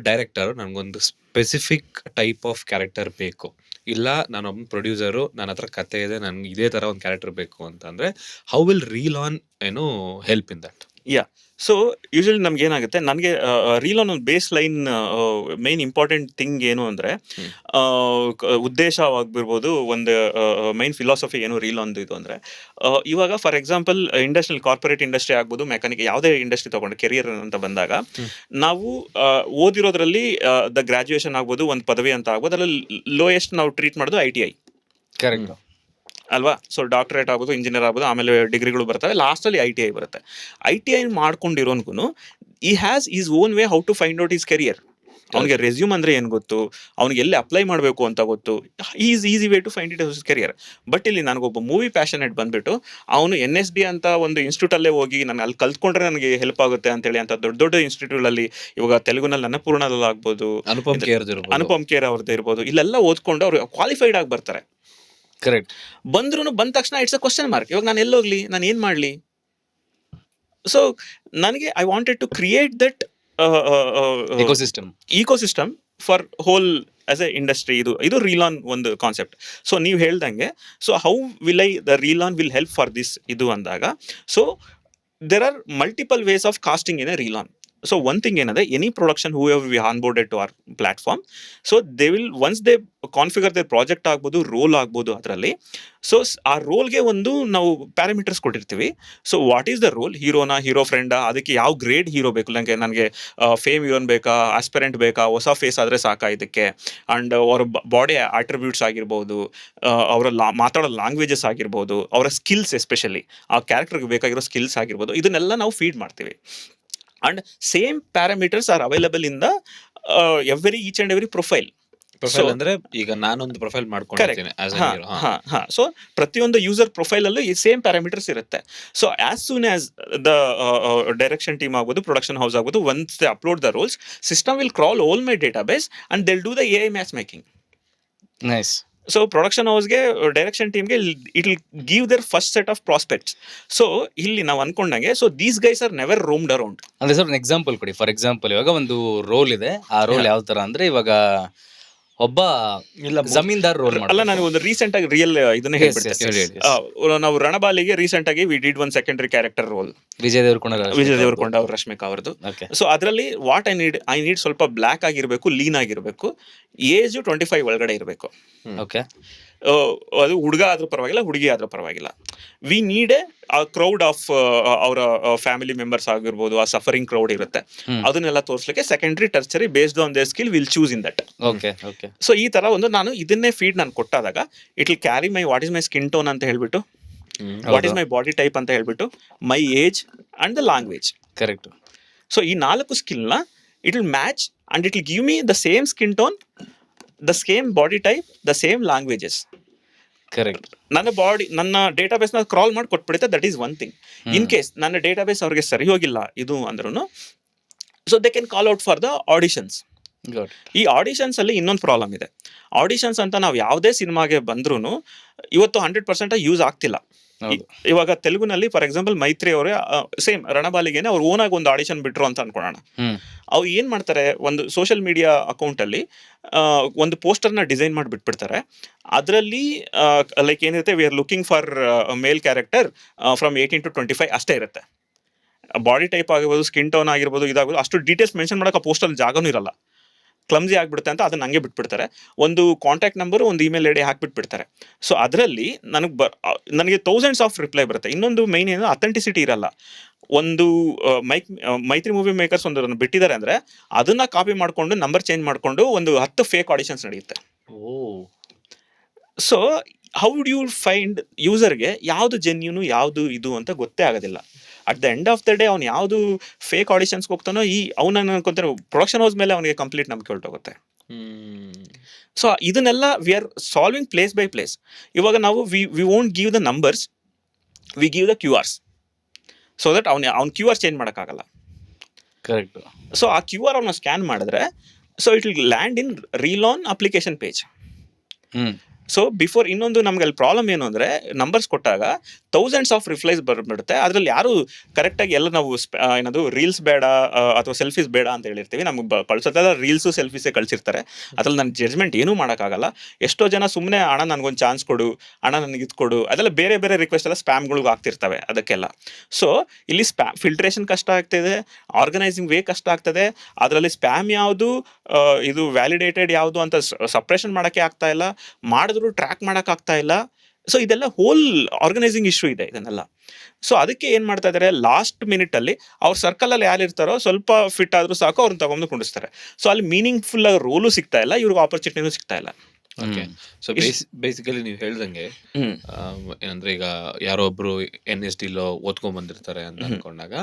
Director ನನಗೊಂದು specific type of character ಬೇಕು, ಇಲ್ಲ ನಾನೊಬ್ಬ ಪ್ರೊಡ್ಯೂಸರು, ನನ್ನ ಹತ್ರ ಕತೆ ಇದೆ, ನನ್ಗೆ ಇದೇ ಥರ ಒಂದು ಕ್ಯಾರೆಕ್ಟರ್ ಬೇಕು ಅಂತಂದರೆ how will reel on help in that? Yeah, so usually ನಮ್ಗೆ ಏನಾಗುತ್ತೆ, ನನಗೆ ರೀಲ್ ಆನ್ ಒಂದು base line main important thing ಏನು ಅಂದರೆ ಉದ್ದೇಶವಾಗಿರ್ಬೋದು, ಒಂದು ಮೈನ್ ಫಿಲಾಸಫಿ ಏನು ರೀಲ್ ಆನ್ ಇದು ಅಂದರೆ, ಇವಾಗ for example industrial corporate industry ಆಗ್ಬೋದು, ಮೆಕ್ಯಾನಿಕ್ ಯಾವುದೇ ಇಂಡಸ್ಟ್ರಿ ತೊಗೊಂಡು ಕೆರಿಯರ್ ಅಂತ ಬಂದಾಗ ನಾವು ಓದಿರೋದ್ರಲ್ಲಿ ದ ಗ್ರಾಜುಯೇಷನ್ ಆಗ್ಬೋದು, ಒಂದು ಪದವಿ ಅಂತ ಆಗ್ಬೋದು, ಅದರಲ್ಲಿ ಲೋಯೆಸ್ಟ್ ನಾವು ಟ್ರೀಟ್ ಮಾಡೋದು ITI. ಕರೆಕ್ಟ್ ಅಲ್ವಾ? ಸೊ ಡಾಕ್ಟರೇಟ್ ಆಗ್ಬೋದು, ಇಂಜಿನಿಯರ್ ಆಗ್ಬೋದು, ಆಮೇಲೆ ಡಿಗ್ರಿಗಳು ಬರ್ತವೆ, ಲಾಸ್ಟಲ್ಲಿ ITI ಬರುತ್ತೆ. ITI ಮಾಡ್ಕೊಂಡಿರೋನ್ಗೂ ಈ has his own way how to find out his career. ಅವ್ನಿಗೆ ರೆಸ್ಯೂಮ್ ಅಂದರೆ ಏನು ಗೊತ್ತು, ಅವ್ನಿಗೆ ಎಲ್ಲಿ ಅಪ್ಲೈ ಮಾಡಬೇಕು ಅಂತ ಗೊತ್ತು, easy way to find it is career. But ಇಲ್ಲಿ ನನಗೊಬ್ಬ ಮೂವಿ ಪ್ಯಾಷನೇಟ್ ಬಂದುಬಿಟ್ಟು ಅವನು NSD ಅಂತ ಒಂದು ಇನ್ಸ್ಟಿಟ್ಯೂಟಲ್ಲೇ ಹೋಗಿ ನಾನು ಅಲ್ಲಿ ಕಲ್ತ್ಕೊಂಡ್ರೆ ನನಗೆ ಹೆಲ್ಪ್ ಆಗುತ್ತೆ ಅಂತೇಳಿ ಅಂತ ದೊಡ್ಡ ದೊಡ್ಡ ಇನ್ಸ್ಟಿಟ್ಯೂಟಲ್ಲಿ, ಇವಾಗ ತೆಲುಗುನಲ್ಲಿ ಅನ್ನಪೂರ್ಣದಲ್ಲಿ ಆಗ್ಬೋದು, ಅನುಪಮ್ ಖೇರ್ ಅವ್ರದ್ದು ಇರ್ಬೋದು, ಇಲ್ಲೆಲ್ಲ ಓದ್ಕೊಂಡು ಅವರು ಕ್ವಾಲಿಫೈಡ್ ಆಗಿ ಬರ್ತಾರೆ. ಕರೆಕ್ಟ್. ಬಂದ ತಕ್ಷಣ ಇಟ್ಸ್ ಅ ಕ್ವಶನ್ ಮಾರ್ಕ್. ಇವಾಗ ನಾನು ಎಲ್ಲೋಗ್ಲಿ, ನಾನು ಏನು ಮಾಡಲಿ? ಸೊ ನನಗೆ I wanted to create that ecosystem for whole as a industry. ಇದು ರೀಲ್ ಆನ್ ಒಂದು ಕಾನ್ಸೆಪ್ಟ್. ಸೊ ನೀವು ಹೇಳ್ದಂಗೆ, so how will the Reel On will help for this ಇದು ಅಂದಾಗ, so there are multiple ways of casting in a Reel On. So one thing ಏನಂದರೆ, any production whoever we onboarded to our platform, so they will once they configure they project ಆಗ್ಬೋದು, role ಆಗ್ಬೋದು ಅದರಲ್ಲಿ. So ಆ ರೋಲ್ಗೆ ಒಂದು ನಾವು parameters ಕೊಟ್ಟಿರ್ತೀವಿ. So what is the role? Hero ಫ್ರೆಂಡಾ, ಅದಕ್ಕೆ ಯಾವ ಗ್ರೇಡ್ ಹೀರೋ ಬೇಕು, ನನಗೆ ಫೇಮ್ ಹೀರೋನ್ ಬೇಕಾ, ಆಸ್ಪಿರೆಂಟ್ ಬೇಕಾ, ಹೊಸ ಫೇಸ್ ಆದರೆ ಸಾಕಾ ಇದಕ್ಕೆ, ಆ್ಯಂಡ್ ಅವರ ಬಾಡಿ ಆಟ್ರಿಬ್ಯೂಟ್ಸ್ ಆಗಿರ್ಬೋದು, ಅವರ ಮಾತಾಡೋ ಲ್ಯಾಂಗ್ವೇಜಸ್ ಆಗಿರ್ಬೋದು, ಅವರ ಸ್ಕಿಲ್ಸ್, ಎಸ್ಪೆಷಲಿ ಆ ಕ್ಯಾರೆಕ್ಟರ್ಗೆ ಬೇಕಾಗಿರೋ ಸ್ಕಿಲ್ಸ್ ಆಗಿರ್ಬೋದು, ಇದನ್ನೆಲ್ಲ ನಾವು ಫೀಡ್ ಮಾಡ್ತೀವಿ. And same parameters are available in the each and every profile. Profile ಅಂದ್ರೆ ಈಗ ನಾನೊಂದು ಪ್ರೊಫೈಲ್ ಮಾಡ್ಕೊಂಡಿರ್ತೀನಿ ಆಸ್ ಎ ಹೀರೋ. ಸೊ ಪ್ರತಿಯೊಂದು ಯೂಸರ್ ಪ್ರೊಫೈಲ್ ಅಲ್ಲೂ ಈ ಸೇಮ್ ಪ್ಯಾರಾಮೀಟರ್ಸ್ ಇರುತ್ತೆ. So as soon as the direction team ಆಗ್ಬೋದು, ಪ್ರೊಡಕ್ಷನ್ ಹೌಸ್ ಆಗ್ಬೋದು, once they upload the roles, system will crawl all my database and they will do the AI match making. Nice. So production ಹೌಸ್ಗೆ, direction ಟೀಮ್ಗೆ it will give their first set of prospects. So ಇಲ್ಲಿ ನಾವು ಅನ್ಕೊಂಡಂಗೆ, so these guys are never roamed around. ಅಂದ್ರೆ sir example ಕೊಡಿ. For example, ಇವಾಗ ಒಂದು roll ಇದೆ, ಆ ರೋಲ್ ಯಾವ ತರ ಅಂದ್ರೆ, ಇವಾಗ ಒಬ್ಬ ಜಮೀನ್ದಾರ್ ರೋಲ್ ಅಲ್ಲ, ನಾನು ಒಂದು ರೀಸೆಂಟ್ ಆಗಿ ರಿಯಲ್ ಇದನ್ನ ಹೇಳ್ಬಿಡ್ತೇನೆ. ನಾವು ರಣಬಾಲಿಗೆ ರೀಸೆಂಟ್ ಆಗಿ we did one secondary character role, Vijay Deverakonda ಅವ್ರ, ರಶ್ಮಿಕಾ ಅವರದ್ದು. ಸೊ ಅದರಲ್ಲಿ ವಾಟ್ ಐ ನೀಡ್ ಸ್ವಲ್ಪ ಬ್ಲ್ಯಾಕ್ ಆಗಿರ್ಬೇಕು, ಲೀನ್ ಆಗಿರ್ಬೇಕು, ಏಜ್ 25 ಒಳಗಡೆ ಇರಬೇಕು. ಓಕೆ, ಅದು ಹುಡುಗ ಆದ್ರೂ ಪರವಾಗಿಲ್ಲ, ಹುಡುಗಿ ಆದ್ರೂ ಪರವಾಗಿಲ್ಲ. We need a crowd of ಅವರ ಫ್ಯಾಮಿಲಿ ಮೆಂಬರ್ಸ್ ಆಗಿರ್ಬೋದು, ಆ ಸಫರಿಂಗ್ ಕ್ರೌಡ್ ಇರುತ್ತೆ, ಅದನ್ನೆಲ್ಲ ತೋರಿಸ್ಲಿಕ್ಕೆ secondary, tertiary, based on their skill will choose in that. So ಈ ತರ ಒಂದು ನಾನು ಇದನ್ನೇ ಫೀಡ್ ನಾನು ಕೊಟ್ಟಾದಾಗ, it will carry my what is my skin tone ಅಂತ ಹೇಳ್ಬಿಟ್ಟು, what is my body type ಅಂತ ಹೇಳ್ಬಿಟ್ಟು, my age and the language. Correct. So ಈ 4 ಸ್ಕಿಲ್ನ it will match and it will give me the same skin tone, the same body type, the same languages. Correct. ನನ್ನ ಡೇಟಾಬೇಸ್ನ crawl ಮಾಡಿ ಕೊಟ್ಬಿಡುತ್ತೆ. That is one thing. In case ನನ್ನ database ಅವ್ರಿಗೆ ಸರಿ ಹೋಗಿಲ್ಲ ಇದು ಅಂದ್ರೂ, so they can call out for the auditions. ಈ ಆಡಿಷನ್ಸ್ ಅಲ್ಲಿ ಇನ್ನೊಂದು ಪ್ರಾಬ್ಲಮ್ ಇದೆ. ಆಡಿಷನ್ಸ್ ಅಂತ ನಾವು ಯಾವುದೇ ಸಿನಿಮಾಗೆ ಬಂದ್ರೂ ಇವತ್ತು 100% ಯೂಸ್ ಆಗ್ತಿಲ್ಲ. ಇವಾಗ ತೆಲುಗುನಲ್ಲಿ ಫಾರ್ ಎಕ್ಸಾಂಪಲ್ ಮೈತ್ರಿ ಅವರೇ ಸೇಮ್ ರಣಬಾಲಿಗೆನೆ ಅವ್ರು ಓನಾಗಿ ಒಂದು ಆಡಿಷನ್ ಬಿಟ್ರು ಅಂತ ಅನ್ಕೊಳ್ಳೋಣ. ಅವ್ರು ಏನು ಮಾಡ್ತಾರೆ, ಒಂದು ಸೋಷಿಯಲ್ ಮೀಡಿಯಾ ಅಕೌಂಟಲ್ಲಿ ಒಂದು ಪೋಸ್ಟರ್ನ ಡಿಸೈನ್ ಮಾಡಿ ಬಿಟ್ಬಿಡ್ತಾರೆ. ಅದರಲ್ಲಿ ಲೈಕ್ ಏನಿರುತ್ತೆ, we are looking for mail character from 18 to 25 ಅಷ್ಟೇ ಇರುತ್ತೆ. ಬಾಡಿ ಟೈಪ್ ಆಗಿರ್ಬೋದು, ಸ್ಕಿನ್ ಟೋನ್ ಆಗಿರ್ಬೋದು, ಇದಾಗ್ಬೋದು, ಅಷ್ಟು ಡೀಟೇಲ್ಸ್ ಮೆನ್ಷನ್ ಮಾಡೋಕೆ ಆ ಪೋಸ್ಟರ್ ಜಾಗನೂ ಇರಲ್ಲ. ಕ್ಲಮ್ಸಿ ಆಗಿಬಿಡುತ್ತೆ ಅಂತ ಅದನ್ನ ಹಂಗೆ ಬಿಟ್ಬಿಡ್ತಾರೆ. ಒಂದು ಕಾಂಟ್ಯಾಕ್ಟ್ ನಂಬರು, ಒಂದು ಇಮೇಲ್ ಐಡಿ ಹಾಕ್ಬಿಟ್ಬಿಡ್ತಾರೆ. ಸೊ ಅದರಲ್ಲಿ ನನಗೆ ಥೌಸಂಡ್ಸ್ ಆಫ್ ರಿಪ್ಲೈ ಬರುತ್ತೆ. ಇನ್ನೊಂದು ಮೈನ್ ಏನು, ಅಥೆಂಟಿಸಿಟಿ ಇರಲ್ಲ. ಒಂದು ಮೈತ್ರಿ ಮೂವಿ ಮೇಕರ್ಸ್ ಒಂದು ಬಿಟ್ಟಿದ್ದಾರೆ ಅಂದರೆ ಅದನ್ನ ಕಾಪಿ ಮಾಡಿಕೊಂಡು, ನಂಬರ್ ಚೇಂಜ್ ಮಾಡಿಕೊಂಡು ಒಂದು 10 ಫೇಕ್ ಆಡಿಷನ್ಸ್ ನಡೆಯುತ್ತೆ. So how do you find ಯೂಸರ್ಗೆ ಯಾವುದು ಜೆನ್ಯೂನು, ಯಾವುದು ಇದು ಅಂತ ಗೊತ್ತೇ ಆಗೋದಿಲ್ಲ. At the end of the day ಅವ್ನು ಯಾವುದು ಫೇಕ್ ಆಡಿಷನ್ಸ್ಗೆ ಹೋಗ್ತಾನೋ, ಅವನ ಅನ್ಕೊಂತಾನೆ ಪ್ರೊಡಕ್ಷನ್ ಹೌಸ್ ಮೇಲೆ ಅವನಿಗೆ ಕಂಪ್ಲೀಟ್ ನಂಬಿಕೆ ಹೊರಟೋಗುತ್ತೆ. ಸೊ ಇದನ್ನೆಲ್ಲ we are solving place by place. ಇವಾಗ ನಾವು we won't give the numbers, we give the QRs, so that ಅವ್ನ QR ಚೇಂಜ್ ಮಾಡೋಕ್ಕಾಗಲ್ಲ. ಕರೆಕ್ಟ್. ಸೊ ಆ QR ಅವನ್ನ ಸ್ಕ್ಯಾನ್ ಮಾಡಿದ್ರೆ, so it will land in reel on application page. So before ಇನ್ನೊಂದು ನಮ್ಗೆ ಅಲ್ಲಿ ಪ್ರಾಬ್ಲಮ್ ಏನು ಅಂದರೆ ನಂಬರ್ಸ್ ಕೊಟ್ಟಾಗ ಥೌಸಂಡ್ಸ್ ಆಫ್ ರಿಪ್ಲೈಸ್ ಬಂದ್ಬಿಡುತ್ತೆ. ಅದರಲ್ಲಿ ಯಾರು ಕರೆಕ್ಟಾಗಿ ಎಲ್ಲ ನಾವು ಏನದು ರೀಲ್ಸ್ ಬೇಡ ಅಥವಾ ಸೆಲ್ಫೀಸ್ ಬೇಡ ಅಂತ ಹೇಳಿರ್ತೀವಿ, ನಮ್ಗೆ ಕಳ್ಸೋದೆಲ್ಲ ರೀಲ್ಸು ಸೆಲ್ಫೀಸೇ ಕಳಿಸಿರ್ತಾರೆ. ಅದ್ರಲ್ಲಿ ನನ್ನ ಜಡ್ಜ್ಮೆಂಟ್ ಏನೂ ಮಾಡೋಕ್ಕಾಗಲ್ಲ. ಎಷ್ಟೋ ಜನ ಸುಮ್ಮನೆ ಅಣ್ಣ ನನಗೊಂದು ಚಾನ್ಸ್ ಕೊಡು, ಅಣ್ಣ ನನಗೆ ಇದು ಕೊಡು, ಅದೆಲ್ಲ ಬೇರೆ ಬೇರೆ ರಿಕ್ವೆಸ್ಟ್ ಎಲ್ಲ ಸ್ಪ್ಯಾಮ್ಗಳಿಗೆ ಆಗ್ತಿರ್ತವೆ ಅದಕ್ಕೆಲ್ಲ. ಸೊ ಇಲ್ಲಿ ಫಿಲ್ಟ್ರೇಷನ್ ಕಷ್ಟ ಆಗ್ತಿದೆ, ಆರ್ಗನೈಸಿಂಗ್ ವೇ ಕಷ್ಟ ಆಗ್ತದೆ, ಅದರಲ್ಲಿ ಸ್ಪ್ಯಾಮ್ ಯಾವುದು ಇದು ವ್ಯಾಲಿಡೇಟೆಡ್ ಯಾವುದು ಅಂತ ಸಪ್ರೇಷನ್ ಮಾಡೋಕ್ಕೆ ಆಗ್ತಾ ಇಲ್ಲ, ಮಾಡಿದ್ರು ಟ್ರ್ಯಾಕ್ ಮಾಡೋಕ್ಕಾಗ್ತಾ ಇಲ್ಲ. ಸೊ ಇದೆಲ್ಲ ಹೋಲ್ ಆರ್ಗನೈಸಿಂಗ್ ಇಶ್ಯೂ ಇದೆ ಇದನ್ನೆಲ್ಲ. ಸೊ ಅದಕ್ಕೆ ಏನು ಮಾಡ್ತಾ ಇದ್ದಾರೆ, ಲಾಸ್ಟ್ ಮಿನಿಟಲ್ಲಿ ಅವ್ರ ಸರ್ಕಲಲ್ಲಿ ಯಾರು ಇರ್ತಾರೋ ಸ್ವಲ್ಪ ಫಿಟ್ ಆದರೂ ಸಾಕು, ಅವ್ರನ್ನ ತಗೊಂಡು ಕುಂಡಿಸ್ತಾರೆ. ಸೊ ಅಲ್ಲಿ ಮೀನಿಂಗ್ಫುಲ್ ಆಗಿ ರೋಲು ಸಿಗ್ತಾ ಇಲ್ಲ, ಇವ್ರಿಗೆ ಆಪರ್ಚುನಿಟಿನೂ ಸಿಗ್ತಾ ಇಲ್ಲ. ಓಕೆ. ಸೊ ಬೇಸಿಕಲಿ ನೀವು ಹೇಳ್ದಂಗೆ ಏನಂದ್ರೆ ಈಗ ಯಾರೋ ಒಬ್ರು NSD ಲೋ ಓದ್ಕೊಂಡ್ ಬಂದಿರ್ತಾರೆ ಅಂತ ಅನ್ಕೊಂಡಾಗ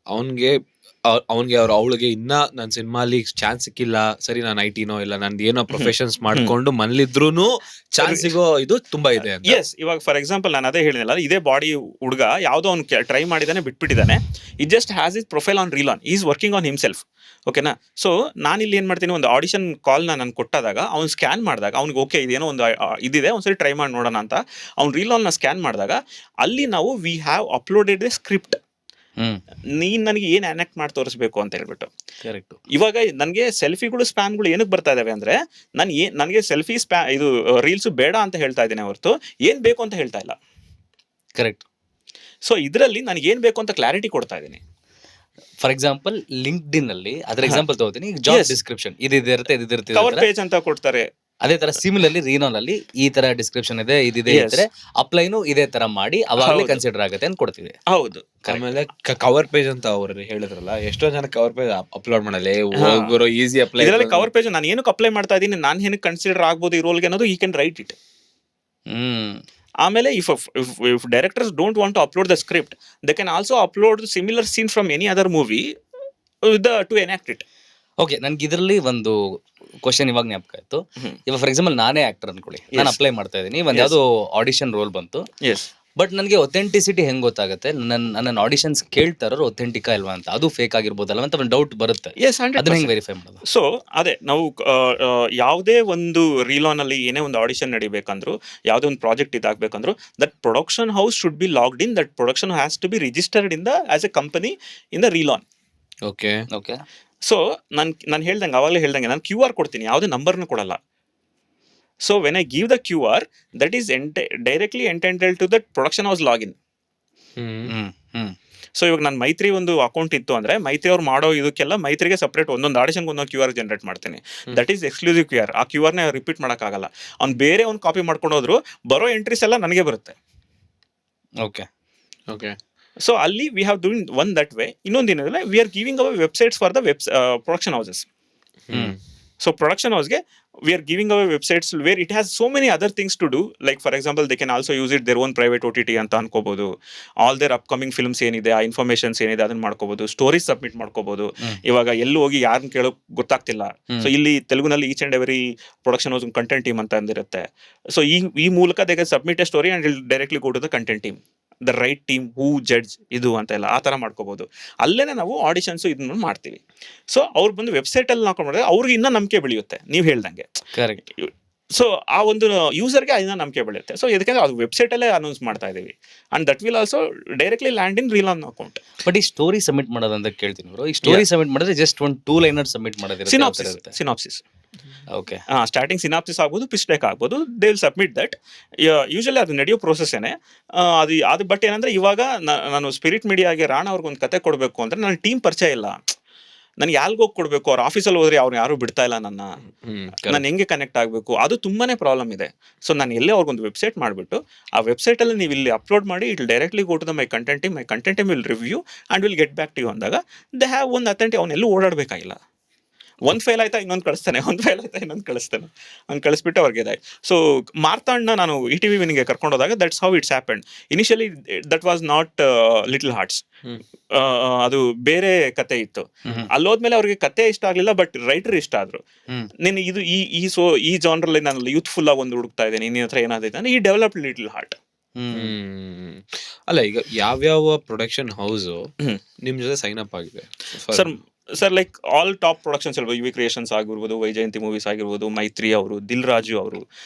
ಅವನ್ಗೆ ಅವಳಿಗೆ ಇನ್ನ ನನ್ನ ಸಿನಿಮಾಲಿ ಚಾನ್ಸ್ ಸಿಕ್ಕಿಲ್ಲ, ಸರಿ ನಾನು IT-ನೋ ಇಲ್ಲ ನಂದು ಏನೋ ಪ್ರೊಫೆಷನ್ಸ್ ಮಾಡ್ಕೊಂಡು ಮನೇಲಿದ್ರೂನು ಚಾನ್ಸ್ ಸಿಗೋ ಇದು ತುಂಬಾ ಇದೆ ಅಂತ. ಎಸ್, ಇವಾಗ ಫಾರ್ ಎಕ್ಸಾಂಪಲ್ ನಾನು ಅದೇ ಹೇಳಿದ್ನಲ್ಲ, ಇದೇ ಬಾಡಿ ಹುಡುಗ ಯಾವುದೋ ಅವ್ನು ಟ್ರೈ ಮಾಡಿದಾನೆ, ಬಿಟ್ಬಿಟ್ಟಿದ್ದಾನೆ. It just has is profile on reel on, is working on himself. ಓಕೆನಾ? ಸೊ ನಾನಿಲ್ಲಿ ಏನು ಮಾಡ್ತೀನಿ, ಒಂದು ಆಡಿಷನ್ ಕಾಲ್ನ ನಾನು ಕೊಟ್ಟಾದಾಗ ಅವ್ನು ಸ್ಕ್ಯಾನ್ ಮಾಡಿದಾಗ ಅವ್ನಿಗೆ ಓಕೆ ಇದೇನೋ ಒಂದು ಇದಿದೆ, ಒಂದ್ಸರಿ ಟ್ರೈ ಮಾಡಿ ನೋಡೋಣ ಅಂತ ಅವ್ನು ರೀಲ್ ಆನ್ನ ಸ್ಕ್ಯಾನ್ ಮಾಡಿದಾಗ ಅಲ್ಲಿ ನಾವು we have uploaded A script. ನೀನ್ ನನಗೆ ಏನು ಅನೆಕ್ಟ್ ಮಾಡಿ ತೋರಿಸ್ಬೇಕು ಅಂತ ಹೇಳ್ಬಿಟ್ಟು. ಕರೆಕ್ಟ್. ಇವಾಗ ನನಗೆ ಸೆಲ್ಫಿಗಳು ಸ್ಪ್ಯಾಮ್ಗಳು ಏನಕ್ಕೆ ಬರ್ತಾ ಇದಾವೆ ಅಂದ್ರೆ, ನನಗೆ ಸೆಲ್ಫಿ ಇದು ರೀಲ್ಸ್ ಬೇಡ ಅಂತ ಹೇಳ್ತಾ ಇದ್ದೀನಿ ಹೊರತು ಏನ್ ಬೇಕು ಅಂತ ಹೇಳ್ತಾ ಇಲ್ಲ. ಕರೆಕ್ಟ್. ಸೊ ಇದರಲ್ಲಿ ನನಗೆ ಏನ್ ಬೇಕು ಅಂತ ಕ್ಲಾರಿಟಿ ಕೊಡ್ತಾ ಇದ್ದೀನಿ. ಫಾರ್ ಎಕ್ಸಾಂಪಲ್ ಲಿಂಕ್ಡ್ಇನ್ ಅಲ್ಲಿ ಅದ್ರ ಎಕ್ಸಾಂಪಲ್ ತಗೋತೀನಿ, ಜಾಬ್ ಡಿಸ್ಕ್ರಿಪ್ಷನ್ ಇದಿರುತ್ತೆ ಕವರ್ ಪೇಜ್ ಅಂತ ಕೊಡ್ತಾರೆ. ಅದೇ ತರ ಸಿಮಿಲರ್ಲಿ ರೀನೋನ್ ಅಲ್ಲಿ ಈ ತರ ಡಿಸ್ಕ್ರಿಪ್ಷನ್ ಇದೆ, ಇದಿದೆ ಇದ್ರೆ ಅಪ್ಲೈನು ಇದೇ ತರ ಮಾಡಿ ಅವಾಗಲೇ ಕನ್ಸಿಡರ್ ಆಗುತ್ತೆ ಅಂತ ಕೊಡ್ತೀವಿ. ಹೌದು. ಆಮೇಲೆ ಕವರ್ ಪೇಜ್ ಅಂತ ಅವ್ರು ಹೇಳಿದ್ರಲ್ಲ, ಎಷ್ಟೋ ಜನ ಕವರ್ ಪೇಜ್ ಅಪ್ಲೋಡ್ ಮಾಡಲ್ಲ, ಹೋಗೋರು ಈಸಿ ಅಪ್ಲೈ. ಇದರಲ್ಲಿ ಕವರ್ ಪೇಜ್ ನಾನು ಏನಕ್ಕೆ ಅಪ್ಲೈ ಮಾಡ್ತಾ ಇದ್ದೀನಿ, ನಾನು ಏನಕ್ಕೆ ಕನ್ಸಿಡರ್ ಆಗ್ಬೋದು ಈ ರೋಲ್ಗೆ ಅನ್ನೋದು ಯು ಕ್ಯಾನ್ ರೈಟ್ ಇಟ್. ಆಮೇಲೆ if directors don't want to upload the script, they can also upload similar scene from any other movie to enact it. Okay, ನನ್ಗೆ ಇದರಲ್ಲಿ ಒಂದು ಕ್ವಶನ್ ಇವಾಗ ಜ್ಞಾಪಕ ಆಯ್ತು. ಇವಾಗ ಫಾರ್ ಎಕ್ಸಾಂಪಲ್ ನಾನೇ ಆಕ್ಟರ್ ಅನ್ಕೊಳ್ಳಿ, ನಾನು ಅಪ್ಲೈ ಮಾಡ್ತಾ ಇದ್ದೀನಿ, ಒಂದ್ ಯಾವ್ದೋ ಆಡಿಷನ್ ರೋಲ್ ಬಂತು. ಬಟ್ ನನಗೆ ಒಥೆಂಟಿಸಿಟಿ ಹೆಂಗ್ ಗೊತ್ತಾಗುತ್ತೆ, ನನ್ನ ಆಡಿಷನ್ಸ್ ಕೇಳ್ತಾರೋ ಒಥೆಂಟಿಕಾ ಇಲ್ವಾ ಅಂತ, ಅದು ಫೇಕ್ ಆಗಿರ್ಬೋದಲ್ಲ ಅಂತ ಒಂದು ಡೌಟ್ ಬರುತ್ತೆ. ಅದನ್ನ ಹೆಂಗ್ ವೆರಿಫೈ ಮಾಡೋದು? ಸೊ ಅದೇ ನಾವು ಯಾವುದೇ ಒಂದು ರೀಲಾನ್ ಅಲ್ಲಿ ಏನೇ ಒಂದು ಆಡಿಷನ್ ನಡಿಬೇಕಂದ್ರು, ಯಾವುದೇ ಒಂದು ಪ್ರಾಜೆಕ್ಟ್ ಇದಾಗಬೇಕಂದ್ರು, that production house should be logged in, that production has to be registered in the as a company in the Reelon. Okay. Okay. So ನಾನು ಹೇಳ್ದಂಗೆ ಅವಾಗಲೇ ಹೇಳ್ದಂಗೆ ನಾನು QR ಕೊಡ್ತೀನಿ, ಯಾವುದೇ ನಂಬರ್ನ ಕೊಡಲ್ಲ. So when I give the QR, that is directly intended to that production house login. So ಇವಾಗ ನಾನು ಮೈತ್ರಿ ಒಂದು ಅಕೌಂಟ್ ಇತ್ತು ಅಂದ್ರೆ, ಮೈತ್ರಿ ಅವ್ರು ಮಾಡೋ ಇದಕ್ಕೆಲ್ಲ ಮೈತ್ರಿಗೆ ಸಪ್ರೇಟ್ ಒಂದೊಂದು ಆಡಿಷನ್ಗೆ ಒಂದೊಂದು QR ಜನರೇಟ್ ಮಾಡ್ತೀನಿ. That is exclusive QR. ಆ QR ರಿಪೀಟ್ ಮಾಡೋಕ್ಕಾಗಲ್ಲ. ಅವ್ನು ಬೇರೆ ಒಂದು ಕಾಪಿ ಮಾಡ್ಕೊಂಡು ಹೋದ್ರು ಬರೋ ಎಂಟ್ರೀಸ್ ಎಲ್ಲ ನನಗೆ ಬರುತ್ತೆ. ಓಕೆ. ಓಕೆ. ಸೊ ಅಲ್ಲಿ we have doing one that way. ಇನ್ನೊಂದು ಏನಂದ್ರೆ, we are giving away websites for the production houses. So production ಹೌಸ್ಗೆ we are giving away websites where it has so many other things to do, like for example they can also use it their own private OTT ಅಂತ ಅನ್ಕೋಬಹುದು. All there upcoming films ಏನಿದೆ, ಆ informations ಏನಿದೆ ಅದನ್ನ ಮಾಡ್ಕೋಬಹುದು, stories submit ಮಾಡ್ಕೋಬಹುದು. ಇವಾಗ ಎಲ್ಲೂ ಹೋಗಿ ಯಾರನ್ನ ಕೇಳೋಕ್ ಗೊತ್ತಾಗ್ತಿಲ್ಲ. ಸೊ ಇಲ್ಲಿ ತೆಲುಗುನಲ್ಲಿ each and every production house content team ಅಂತ ಅಂದಿರುತ್ತೆ. ಸೊ ಈ ಮೂಲಕ they can submit a story and directly go to the content team, the right team who judge ಇದು ಅಂತೆಲ್ಲ ಆ ಥರ ಮಾಡ್ಕೋಬಹುದು. ಅಲ್ಲೇನೆ ನಾವು ಆಡಿಷನ್ಸು ಇದನ್ನ ಮಾಡ್ತೀವಿ. ಸೊ ಅವ್ರು ಬಂದು ವೆಬ್ಸೈಟಲ್ಲಿ ಹಾಕೊಂಡ್ರೆ ಅವ್ರಿಗೆ ಇನ್ನೂ ನಂಬಿಕೆ ಬೆಳೆಯುತ್ತೆ, ನೀವು ಹೇಳ್ದಂಗೆ. ಕರೆಕ್ಟ್. ಸೊ ಆ ಒಂದು ಯೂಸರ್ಗೆ ಅದನ್ನ ನಂಬಿಕೆ ಬೆಳೆಯುತ್ತೆ. ಸೊ ಇದಕ್ಕೆ ಅದು ವೆಬ್ಸೈಟಲ್ಲೇ ಅನೌನ್ಸ್ ಮಾಡ್ತಾ ಇದೀವಿ, and that will also directly land in reel on account. But ಈ ಸ್ಟೋರಿ ಸಬ್ಮಿಟ್ ಮಾಡೋದಂತ ಕೇಳ್ತೀನಿ ಬ್ರೋ. ಈ ಸ್ಟೋರಿ ಸಬ್ಮಿಟ್ ಮಾಡಿದ್ರೆ ಜಸ್ಟ್ ಒಂದು 2 ಲೈನರ್ ಸಬ್ಮಿಟ್ ಮಾಡೋದಿರುತ್ತೆ. ಸಿನಾಪ್ಸಿಸ್. ಓಕೆ. ಸ್ಟಾರ್ಟಿಂಗ್ ಸಿನಾಪ್ಸಿಸ್ ಆಗ್ಬೋದು, ಪಿಚ್ ಡೆಕ್ ಆಗ್ಬೋದು, they will submit that. Usually ಅದು ನಡೆಯೋ ಪ್ರೋಸೆಸ್ಸೇನೆ ಅದು. ಬಟ್ ಏನಂದ್ರೆ, ಇವಾಗ ನಾನು ಸ್ಪಿರಿಟ್ ಮೀಡಿಯಾಗೆ ರಾಣ ಅವ್ರಿಗೊಂದು ಕತೆ ಕೊಡಬೇಕು ಅಂದ್ರೆ ನನ್ನ ಟೀಮ್ ಪರಿಚಯ ಇಲ್ಲ, ನನಗೆ ಯಾರಿಗೋಗಿ ಕೊಡಬೇಕು, ಅವ್ರ ಆಫೀಸಲ್ಲಿ ಹೋದ್ರೆ ಅವ್ರು ಯಾರು ಬಿಡ್ತಾ ಇಲ್ಲ ನಾನು ಹೆಂಗೆ ಕನೆಕ್ಟ್ ಆಗಬೇಕು, ಅದು ತುಂಬಾನೇ ಪ್ರಾಬ್ಲಮ್ ಇದೆ. ಸೊ ನಾನು ಎಲ್ಲೇ ಅವ್ರಿಗೊಂದು ವೆಬ್ಸೈಟ್ ಮಾಡಿಬಿಟ್ಟು ಆ ವೆಬ್ಸೈಟಲ್ಲಿ ನೀವು ಇಲ್ಲಿ ಅಪ್ಲೋಡ್ ಮಾಡಿ, it directly go to the my content team will review and will get back to you ಅಂದಾಗ ದೇ ಹ್ಯಾವ್ ಒಂದು ಅಥೆಂಟಿಕ್. ಅವನ್ನೆಲ್ಲೂ ಓಡಾಡಬೇಕಾಗಿಲ್ಲ. ಒಂದು ಫೈಲ್ ಆಯ್ತಾ ಇನ್ನೊಂದು ಕಳಿಸ್ತಾನೆ, ಒಂದು ಫೈಲ್ ಆಯ್ತಾ ಇನ್ನೊಂದು ಕಳಿಸ್ತಾನೆ, ಹಂಗೆ ಕಳಿಸ್ಬಿಟ್ಟು ಅವ್ರಿಗೆ ಇದಾಯ್ತು. ಸೊ ಮಾರ್ತಾಂಡ್ನ ನಾನು ETV ವಿನಿಗೆ ಕರ್ಕೊಂಡು ಹೋದಾಗ that's how it's happened. Initially that was not Little Hearts, ಅದು ಬೇರೆ ಕತೆ ಇತ್ತು. ಅಲ್ಲೋದ್ಮೇಲೆ ಅವ್ರಿಗೆ ಕತೆ ಇಷ್ಟ ಆಗಲಿಲ್ಲ, ಬಟ್ ರೈಟರ್ ಇಷ್ಟ ಆದ್ರು. ನೀನು ಇದು ಈ ಜಾನ್ರಲ್ಲಿ ನಾನು ಯೂತ್ಫುಲ್ ಆಗಿ ಒಂದು ಹುಡುಕ್ತಾ ಇದ್ದೇನೆ, ನಿನ್ನ ಹತ್ರ ಏನಾದೈತೆ ಅಂದ್ರೆ ಈ ಡೆವಲಪ್ ಲಿಟಲ್ ಹಾರ್ಟ್. ಅಲ್ಲ, ಈಗ ಯಾವ್ಯಾವ ಪ್ರೊಡಕ್ಷನ್ ಹೌಸ್ ನಿಮ್ ಜೊತೆ ಸೈನ್ ಅಪ್ ಆಗಿದೆ sir? Like all top productions, UV creations ಆಗಿರ್ಬೋದು, ವೈಜಯಂತಿ ಮೂವೀಸ್ ಆಗಿರ್ಬೋದು, ಮೈತ್ರಿ ಅವರು, ದಿಲ್ ರಾಜು ಅವರು,